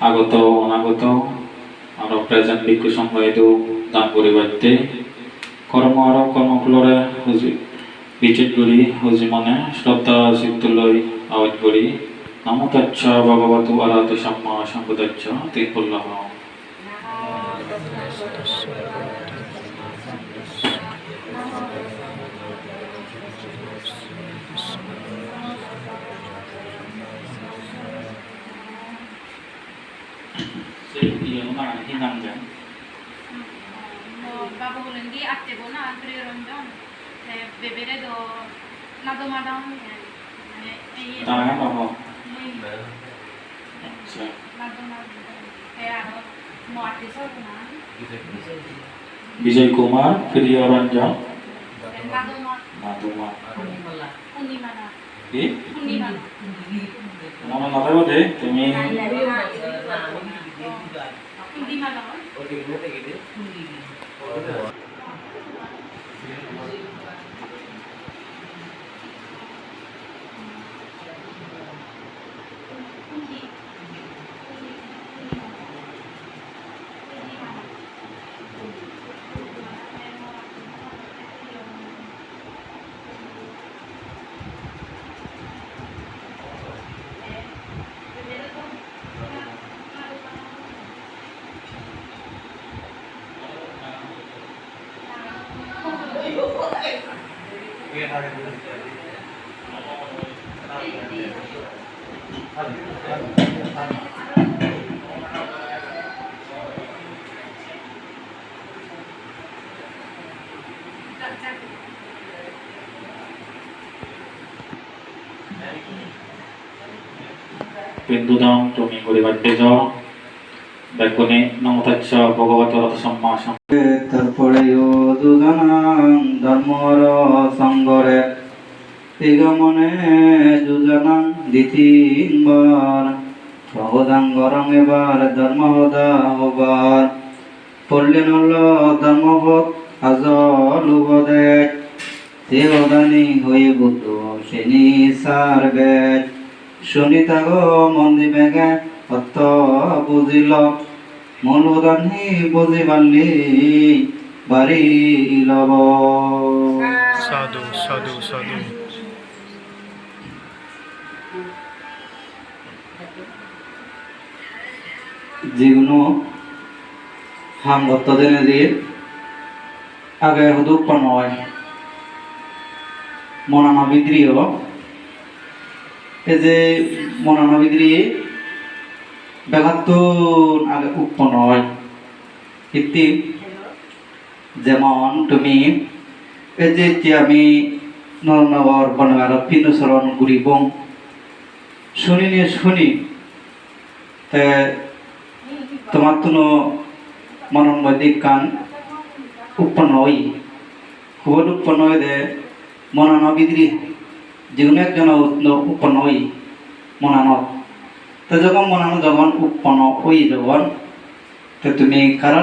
আগত অনাগত আৰু প্ৰেজেণ্ট ভিক্ষু সংঘ এইটো দান কৰিবাতে কৰ্ম আৰু কৰ্মফলৰে বিচিত কৰি সুজি মনে শ্ৰদ্ধা চিত্তলৈ আৱাজ কৰি নমো তচ্ছ ভগৱতো অৰহতো সম্মা সম্বুদ্ধস্য তিপল্লহ Babu Bulendi akte bona antri ronjon bebere do nado madam tangan apa? nado madam kayak mau artis apa Vijay Kumar Priyaranjan nado Naduma undi mana কি undi mana মনে নাথাকো দে তুমি undi mana বিন্দুদাম তুমি পরিবারতে যাও দেখুনি নমতাচ্ছ ভগবত রথ সম্মা তারপরে দুজনাং ধর্মর সঙ্গরে তিগমনে দুজনাং দ্বিতীয়বার ভগদাং গরং এবার ধর্মহদা হবার পড়লেন হল ধর্মভোগ আজল উপদে দেহদানি হয়ে বুদ্ধ শ্রেণী সার বেদ শুনিতাগ মন্দি বেগে অর্থ বুঝিল মূলদানি বুঝি পারলি বাড়ি লব সাধু সাধু সাধু যিকোনো সাংগত যেনে দিয়ে আগে সুদূপ নয় মনানা বিদ্রীহ এই যে মনানা বিদ্রী বেগাত্তুন আগে উৎপন্ন হয় ইতি যেমন তুমি এই যে আমি নরনগর বনগার পিনুচরণ ঘুরিব শুনি তে তোমার তো মনন মধ্যে কান উৎপন্ন হই খুব উৎপন্ন হয়ে দে মনানো বিদ্রি যেগুলো একজন উৎপন্ন হই মনানো তো যখন মনানো যখন উৎপন্ন হই যখন তো তুমি কারণ